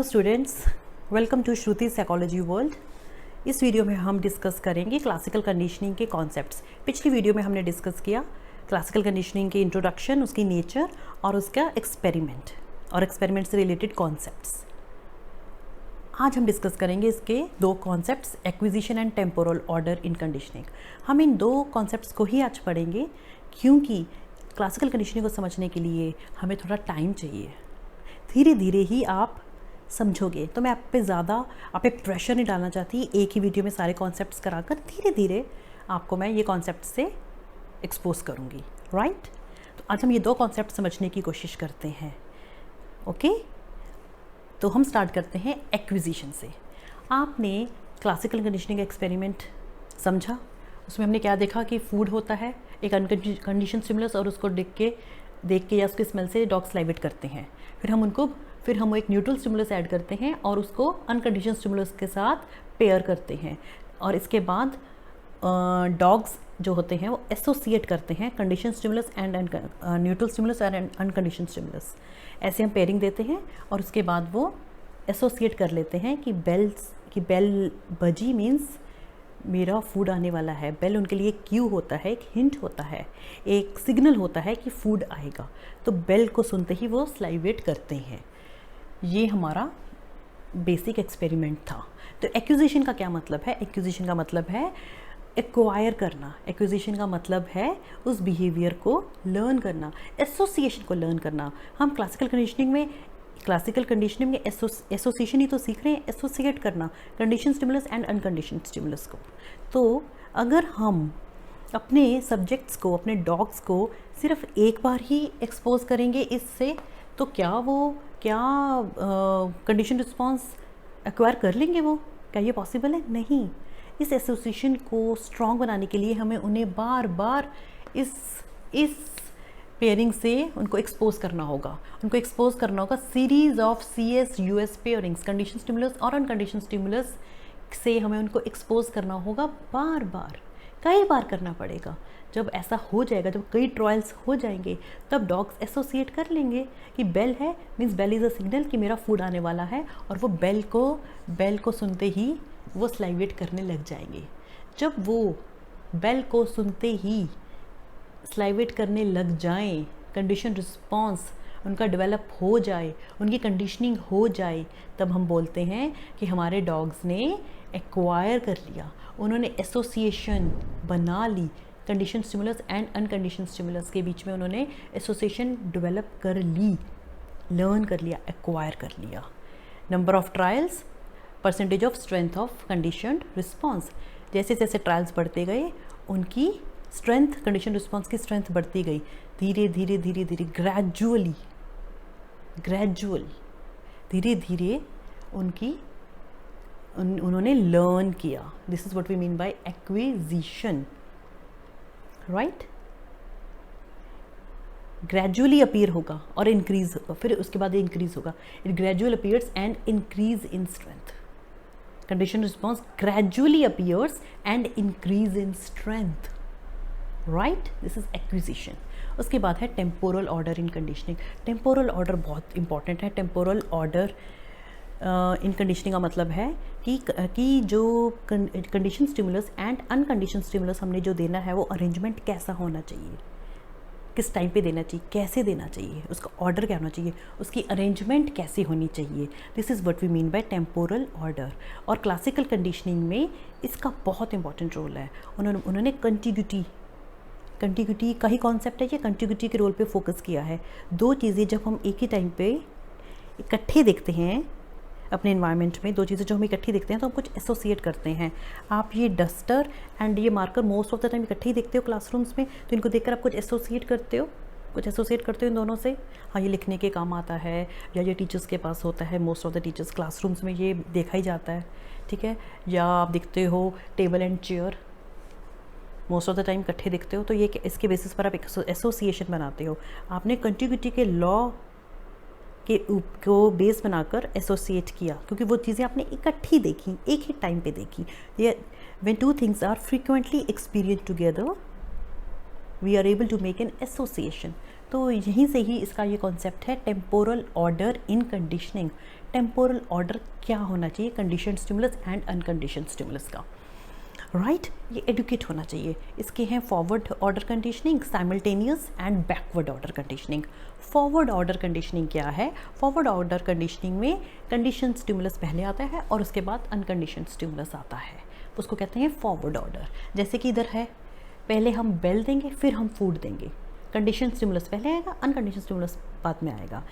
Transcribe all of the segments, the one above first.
Students, welcome to Shruti psychology world. इस video में हम डिस्कस करेंगे क्लासिकल कंडीशनिंग के कॉन्सेप्ट्स। पिछली वीडियो में हमने डिस्कस किया क्लासिकल कंडीशनिंग के इंट्रोडक्शन, उसकी नेचर और उसका एक्सपेरिमेंट और एक्सपेरिमेंट से रिलेटेड कॉन्सेप्ट्स। आज हम डिस्कस करेंगे इसके दो concepts, acquisition and temporal order in conditioning. हम इन दो कॉन्सेप्ट्स को ही आज पढ़ेंगे क्योंकि क्लासिकल कंडीशनिंग को समझने के लिए हमें थोड़ा टाइम चाहिए। धीरे धीरे ही आप समझोगे, तो मैं आप पे प्रेशर नहीं डालना चाहती एक ही वीडियो में सारे कॉन्सेप्ट्स कराकर। धीरे धीरे आपको मैं ये कॉन्सेप्ट से एक्सपोज करूँगी, राइट। तो आज हम ये दो कॉन्सेप्ट समझने की कोशिश करते हैं। ओके, तो हम स्टार्ट करते हैं एक्विजिशन से। आपने क्लासिकल कंडीशनिंग एक्सपेरिमेंट समझा, उसमें हमने क्या देखा कि फूड होता है एक अनकंडीशन स्टिमुलस और उसको देख के या उसके स्मेल से डॉग स्लाइवेट करते हैं। फिर हम एक न्यूट्रल स्टिमुलस ऐड करते हैं और उसको अनकंडीशन स्टिमुलस के साथ पेयर करते हैं और इसके बाद डॉग्स जो होते हैं वो एसोसिएट करते हैं condition stimulus and neutral stimulus and uncondition stimulus. ऐसे हम पेयरिंग देते हैं और उसके बाद वो एसोसिएट कर लेते हैं कि बेल बजी मीन्स मेरा फूड आने वाला है। बेल उनके लिए क्यू होता है, एक हिंट होता है, एक सिग्नल होता है कि फूड आएगा। तो बेल को सुनते ही वो स्लाइवेट करते हैं। ये हमारा बेसिक एक्सपेरिमेंट था। तो एक्विजिशन का क्या मतलब है? एक्विजिशन का मतलब है एक्वायर करना। एक्विजिशन का मतलब है उस बिहेवियर को लर्न करना, एसोसिएशन को लर्न करना। हम क्लासिकल कंडीशनिंग में एसोसिएशन ही तो सीख रहे हैं, एसोसिएट करना condition stimulus and uncondition stimulus को। तो अगर हम अपने सब्जेक्ट्स को, अपने डॉग्स को सिर्फ एक बार ही एक्सपोज करेंगे इससे, तो क्या कंडीशन रिस्पॉन्स एक्वायर कर लेंगे वो? क्या ये पॉसिबल है? नहीं। इस एसोसिएशन को स्ट्रॉन्ग बनाने के लिए हमें उन्हें बार बार इस पेयरिंग से उनको एक्सपोज करना होगा। Series of CS US pairings, condition stimulus और अनकंडीशन स्टिमुलस से हमें उनको एक्सपोज करना होगा बार बार, कई बार करना पड़ेगा। जब ऐसा हो जाएगा, जब कई ट्रायल्स हो जाएंगे, तब डॉग्स एसोसिएट कर लेंगे कि बेल है means bell is a signal कि मेरा फूड आने वाला है, और वो बेल को सुनते ही वो स्लाइवेट करने लग जाएंगे। जब वो बेल को सुनते ही स्लाइवेट करने लग जाएं, कंडीशन रिस्पॉन्स उनका डेवलप हो जाए, उनकी कंडीशनिंग हो जाए, तब हम बोलते हैं कि हमारे डॉग्स ने एक्वायर कर लिया, उन्होंने एसोसिएशन बना ली। Condition stimulus and uncondition stimulus के बीच में उन्होंने एसोसिएशन डेवलप कर ली, लर्न कर लिया, एक्वायर कर लिया। Number of trials, percentage of strength of conditioned response. जैसे जैसे ट्रायल्स बढ़ते गए उनकी स्ट्रेंथ, कंडीशन रिस्पॉन्स की स्ट्रेंथ बढ़ती गई। धीरे धीरे धीरे धीरे उन्होंने लर्न किया। This is what we mean by acquisition, right. Gradually appear होगा और इंक्रीज होगा, फिर उसके बाद इंक्रीज होगा। It gradual appears and increase in strength. Condition response gradually appears and increase in strength, right. This is acquisition. उसके बाद है temporal order in conditioning. Temporal order बहुत इंपॉर्टेंट है। टेम्पोरल ऑर्डर इन कंडीशनिंग का मतलब है कि जो condition stimulus and uncondition stimulus हमने जो देना है वो अरेंजमेंट कैसा होना चाहिए, किस टाइम पे देना चाहिए, कैसे देना चाहिए, उसका ऑर्डर क्या होना चाहिए, उसकी अरेंजमेंट कैसी होनी चाहिए। This is what we mean by temporal order. और क्लासिकल कंडीशनिंग में इसका बहुत इंपॉर्टेंट रोल है। उन्होंने कंटिग्यूटी का ही कॉन्सेप्ट है, ये कंटिग्यूटी के रोल पे फोकस किया है। दो चीज़ें जब हम एक ही टाइम पे इकट्ठे देखते हैं अपने इन्वायरमेंट में, दो चीज़ें जो हम इकट्ठी देखते हैं तो हम कुछ एसोसिएट करते हैं। आप ये डस्टर एंड ये marker most of the time इकट्ठे ही देखते हो क्लासरूम्स में, तो इनको देखकर आप कुछ एसोसिएट करते हो इन दोनों से। हाँ, ये लिखने के काम आता है या ये टीचर्स के पास होता है। Most of the teachers classrooms में ये देखा ही जाता है, ठीक है। या आप देखते हो table and chair, most of the time इकट्ठे देखते हो, तो ये इसके बेसिस पर आप एक एसोसिएशन बनाते हो। आपने कंटिग्यूटी के लॉ को बेस बनाकर एसोसिएट किया क्योंकि वो चीज़ें आपने इकट्ठी देखी, एक ही टाइम पे देखी। When two things are frequently experience together we are able to make an association. तो यहीं से ही इसका ये कॉन्सेप्ट है temporal order in conditioning. Temporal order क्या होना चाहिए condition stimulus and uncondition stimulus का, राइट ये एडुकेट होना चाहिए। इसके हैं forward order conditioning, simultaneous and backward order conditioning. Forward order conditioning क्या है? फॉरवर्ड ऑर्डर कंडीशनिंग में कंडीशन स्टिमुलस पहले आता है और उसके बाद अनकंडीशन स्टिमुलस आता है, उसको कहते हैं फॉरवर्ड ऑर्डर। जैसे कि इधर है, पहले हम बेल देंगे फिर हम फूड देंगे, कंडीशन स्टिमुलस पहले आएगा, अनकंडीशन स्टिमुलस बाद में आएगा।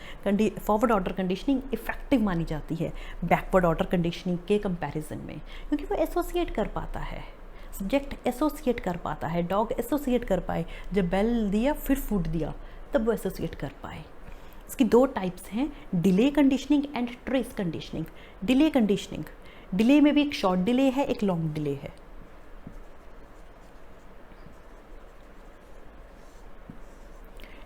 फॉरवर्ड ऑर्डर कंडीशनिंग इफेक्टिव मानी जाती है बैकवर्ड ऑर्डर कंडीशनिंग के कंपैरिजन में, क्योंकि वो एसोसिएट कर पाता है, सब्जेक्ट एसोसिएट कर पाता है। डॉग एसोसिएट कर पाए, जब बेल दिया फिर फूड दिया तब वो एसोसिएट कर पाए। इसकी दो टाइप्स हैं, delay conditioning and trace conditioning. Delay conditioning, delay में भी एक शॉर्ट डिले है, एक लॉन्ग डिले है।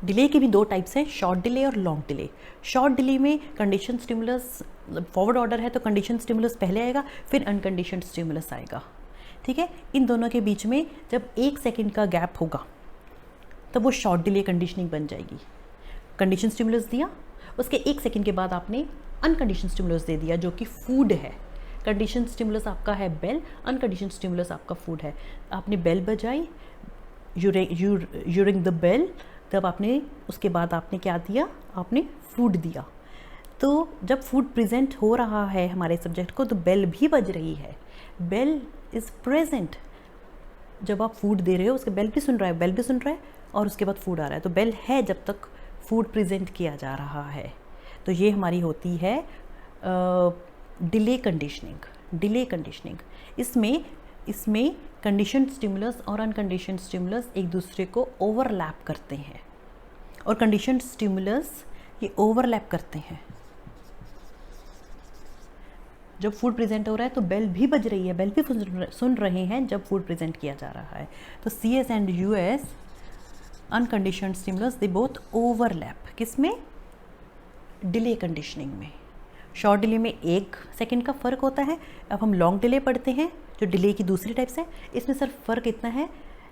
डिले के भी दो टाइप्स हैं, शॉर्ट डिले और लॉन्ग डिले। शॉर्ट डिले में कंडीशन स्टिमुलस फॉरवर्ड ऑर्डर है तो कंडीशन स्टिमुलस पहले आएगा फिर अनकंडीशन स्टिमुलस आएगा, ठीक है। इन दोनों के बीच में जब 1 सेकंड का गैप होगा तब वो शॉर्ट डिले कंडीशनिंग बन जाएगी। कंडीशन स्टिमुलस दिया, उसके 1 सेकंड के बाद आपने अनकंडीशन स्टिमुलस दे दिया जो कि फूड है। कंडीशन स्टिमुलस आपका है बेल, अनकंडीशन स्टिमुलस आपका फूड है। आपने बेल बजाई ड्यूरिंग द बेल, तब आपने उसके बाद आपने क्या दिया? आपने फूड दिया। तो जब फूड प्रेजेंट हो रहा है हमारे सब्जेक्ट को तो बेल भी बज रही है, बेल इज़ प्रेजेंट। जब आप फूड दे रहे हो उसके बेल भी सुन रहा है, बेल भी सुन रहा है और उसके बाद फूड आ रहा है, तो बेल है जब तक फूड प्रेजेंट किया जा रहा है। तो ये हमारी होती है डिले कंडीशनिंग। डिले कंडीशनिंग इसमें कंडीशन स्टिमुलस और अनकंडीशन स्टिमुलस एक दूसरे को ओवरलैप करते हैं और कंडीशन स्टिमुलस ये ओवरलैप करते हैं। जब फूड प्रेजेंट हो रहा है तो बेल भी बज रही है, बेल भी सुन रहे हैं जब फूड प्रेजेंट किया जा रहा है। तो CS and US unconditioned stimulus they both overlap. किसमें? डिले कंडीशनिंग में। शॉर्ट डिले में 1 सेकंड का फ़र्क होता है। अब हम लॉन्ग डिले पढ़ते हैं जो डिले की दूसरी टाइप्स है। इसमें सिर्फ फ़र्क इतना है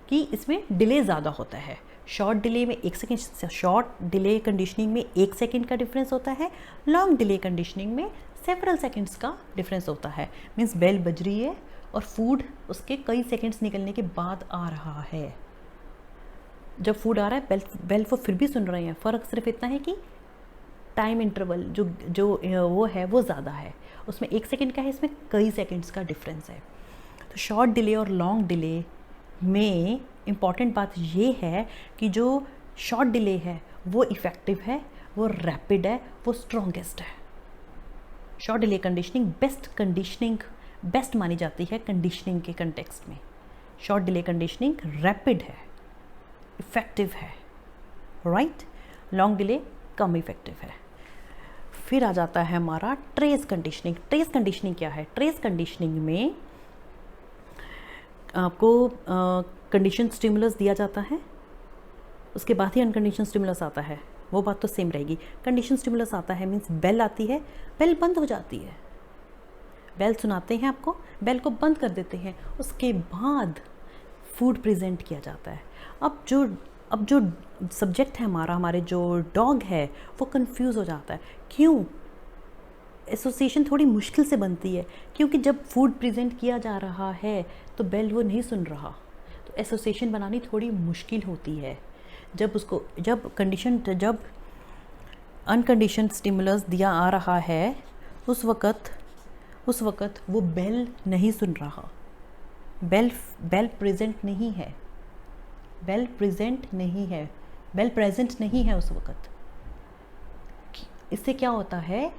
कि इसमें डिले ज़्यादा होता है। शॉर्ट डिले में 1 सेकंड, शॉर्ट डिले कंडीशनिंग में 1 सेकंड का डिफरेंस होता है, लॉन्ग डिले कंडीशनिंग में सेवरल सेकंड्स का डिफरेंस होता है। मीन्स बेल बज रही है और फूड उसके कई सेकंड्स निकलने के बाद आ रहा है। जब फूड आ रहा है बेल वो फिर भी सुन रहे हैं, फ़र्क सिर्फ इतना है कि टाइम इंटरवल जो वो है वो ज़्यादा है, उसमें 1 सेकंड का है, इसमें कई सेकंड्स का डिफरेंस है। तो शॉर्ट डिले और लॉन्ग डिले में इम्पॉर्टेंट बात ये है कि जो शॉर्ट डिले है वो इफ़ेक्टिव है, वो रैपिड है, वो स्ट्रॉन्गेस्ट है। शॉर्ट डिले कंडीशनिंग बेस्ट मानी जाती है कंडीशनिंग के कंटेक्स्ट में। शॉर्ट डिले कंडीशनिंग रैपिड है, इफ़ेक्टिव है, राइट। लॉन्ग डिले कम इफ़ेक्टिव है। फिर आ जाता है हमारा ट्रेस कंडीशनिंग। ट्रेस कंडीशनिंग क्या है? ट्रेस कंडीशनिंग में आपको कंडीशन स्टिमुलस दिया जाता है, उसके बाद ही अनकंडीशन स्टिमुलस आता है, वो बात तो सेम रहेगी। कंडीशन स्टिमुलस आता है मीन्स बेल आती है, बेल बंद हो जाती है, बेल सुनाते हैं आपको, बेल को बंद कर देते हैं, उसके बाद फूड प्रेजेंट किया जाता है। अब जो सब्जेक्ट है हमारे जो डॉग है वो कंफ्यूज हो जाता है। क्यों? एसोसिएशन थोड़ी मुश्किल से बनती है, क्योंकि जब फूड प्रेजेंट किया जा रहा है तो बेल वो नहीं सुन रहा, तो एसोसिएशन बनानी थोड़ी मुश्किल होती है। जब अनकंडीशन स्टिमुलस दिया आ रहा है उस वक़्त वो बेल नहीं सुन रहा, बेल प्रेजेंट नहीं है, बेल प्रेजेंट नहीं है उस वक़्त। इससे क्या होता है,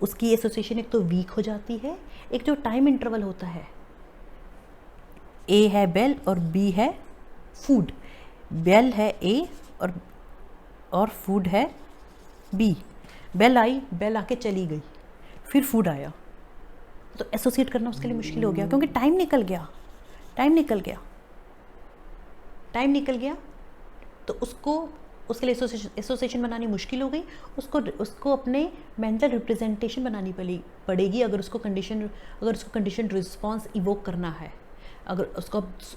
उसकी एसोसिएशन एक तो वीक हो जाती है, एक जो टाइम इंटरवल होता है, A है बेल और B है फूड, बेल है A और फूड है B। बेल आई, बेल आके चली गई, फिर फूड आया, तो एसोसिएट करना उसके लिए मुश्किल हो गया, क्योंकि टाइम निकल गया तो उसके लिए एसोसिएशन बनानी मुश्किल हो गई। उसको अपने मेंटल रिप्रेजेंटेशन बनानी पड़ेगी अगर उसको कंडीशन रिस्पॉन्स इवोक करना है। अगर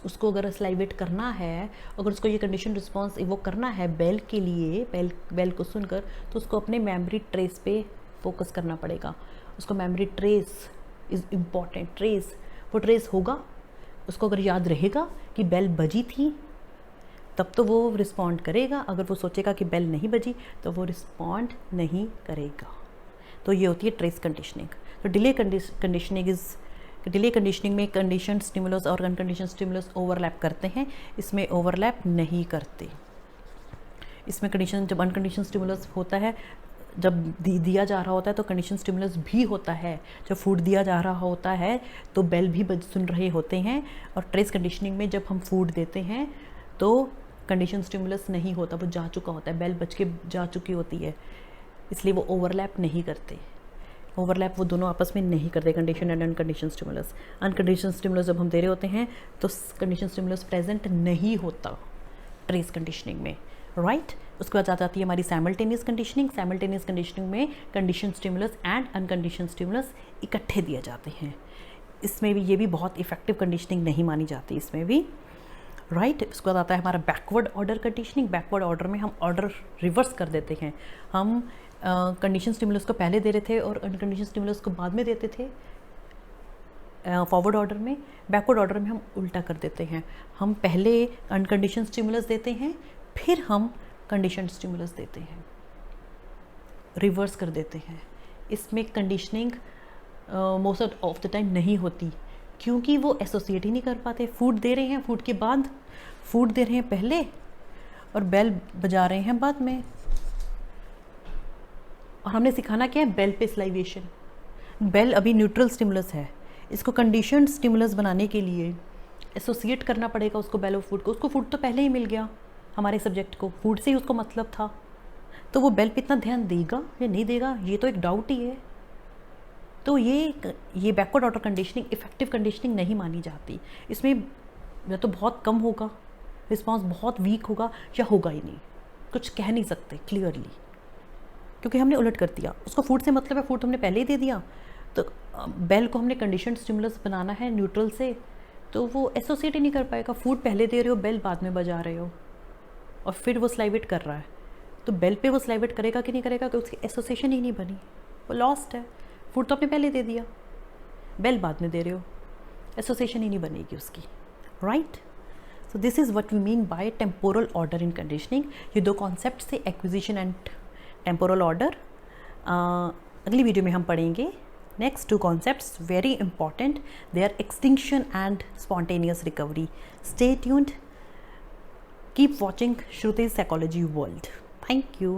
उसको अगर स्लाइवेट करना है, अगर उसको ये कंडीशन रिस्पॉन्स इवोक करना है बेल के लिए, बेल को सुनकर, तो उसको अपने मेमोरी ट्रेस पे फोकस करना पड़ेगा। उसको मेमोरी ट्रेस इज़ इम्पॉर्टेंट, वो ट्रेस होगा, उसको अगर याद रहेगा कि बेल बजी थी तब तो वो रिस्पॉन्ड करेगा। अगर वो सोचेगा कि बेल नहीं बजी तो वो रिस्पॉन्ड नहीं करेगा। तो ये होती है ट्रेस कंडीशनिंग। तो डिले कंडीशनिंग में कंडीशन स्टिमुलस और अनकंडीशन स्टिमुलस ओवरलैप करते हैं, इसमें ओवरलैप नहीं करते। इसमें कंडीशन, जब अनकंडीशन स्टिमुलस होता है, जब दिया जा रहा होता है तो कंडीशन स्टिमुलस भी होता है। जब फूड दिया जा रहा होता है तो बेल भी सुन रहे होते हैं। और ट्रेस कंडीशनिंग में जब हम फूड देते हैं तो कंडीशन स्टिमुलस नहीं होता, वो जा चुका होता है, बेल बज के जा चुकी होती है, इसलिए वो ओवरलैप नहीं करते। ओवरलैप वो दोनों आपस में नहीं करते, condition and uncondition stimulus. अनकंडीशन stimulus जब हम दे रहे होते हैं तो कंडीशन स्टिमुलस प्रेजेंट नहीं होता ट्रेस कंडीशनिंग में, राइट। उसके बाद आ जाती है हमारी साइमल्टेनियस कंडीशनिंग। साइमल्टेनियस कंडीशनिंग में condition stimulus and uncondition stimulus इकट्ठे दिए जाते हैं। इसमें भी ये भी बहुत इफेक्टिव कंडीशनिंग नहीं मानी जाती इसमें भी, राइट। उसके बाद आता है हमारा backward order conditioning. Backward order में हम ऑर्डर रिवर्स कर देते हैं। हम कंडीशन स्टिमुलस को पहले दे रहे थे और अनकंडीशन स्टिमुलस को बाद में देते थे फॉरवर्ड ऑर्डर में। बैकवर्ड ऑर्डर में हम उल्टा कर देते हैं, हम पहले अनकंडीशन स्टिमुलस देते हैं, फिर हम कंडीशन स्टिमुलस देते हैं, रिवर्स कर देते हैं। इसमें conditioning most of the time नहीं होती, क्योंकि वो एसोसिएट ही नहीं कर पाते। फूड दे रहे हैं, फूड के बाद फूड दे रहे हैं पहले और बेल बजा रहे हैं बाद में। और हमने सिखाना क्या है, बेल पे स्लाइवेशन। बेल अभी न्यूट्रल स्टिमुलस है, इसको कंडीशन स्टिमुलस बनाने के लिए एसोसिएट करना पड़ेगा उसको बेल और फूड को। उसको फूड तो पहले ही मिल गया, हमारे सब्जेक्ट को फूड से ही उसको मतलब था, तो वो बेल पे इतना ध्यान देगा या नहीं देगा ये तो एक डाउट ही है। तो ये backward order conditioning effective conditioning नहीं मानी जाती। इसमें या तो बहुत कम होगा, रिस्पांस बहुत वीक होगा, या होगा ही नहीं, कुछ कह नहीं सकते क्लियरली, क्योंकि हमने उलट कर दिया। उसको फूड से मतलब है, फूड हमने पहले ही दे दिया, तो बेल को हमने कंडीशन स्टिमुलस बनाना है न्यूट्रल से, तो वो एसोसिएट ही नहीं कर पाएगा। फूड पहले दे रहे हो, बेल बाद में बजा रहे हो, और फिर वो स्लाइवेट कर रहा है, तो बेल पे वो स्लाइवेट करेगा कि नहीं करेगा, कि उसकी एसोसिएशन ही नहीं बनी, वो लॉस्ट है। फूड तो आपने पहले दे दिया, बेल बाद में दे रहे हो, एसोसिएशन ही नहीं बनेगी उसकी, right. So this is what we mean by temporal order in conditioning. ये दो कॉन्सेप्ट से एक्विजिशन एंड टेम्पोरल ऑर्डर अगली वीडियो में हम पढ़ेंगे। Next two concepts very important, they are extinction and spontaneous recovery. Stay tuned, keep watching Shruti's Psychology World. Thank you.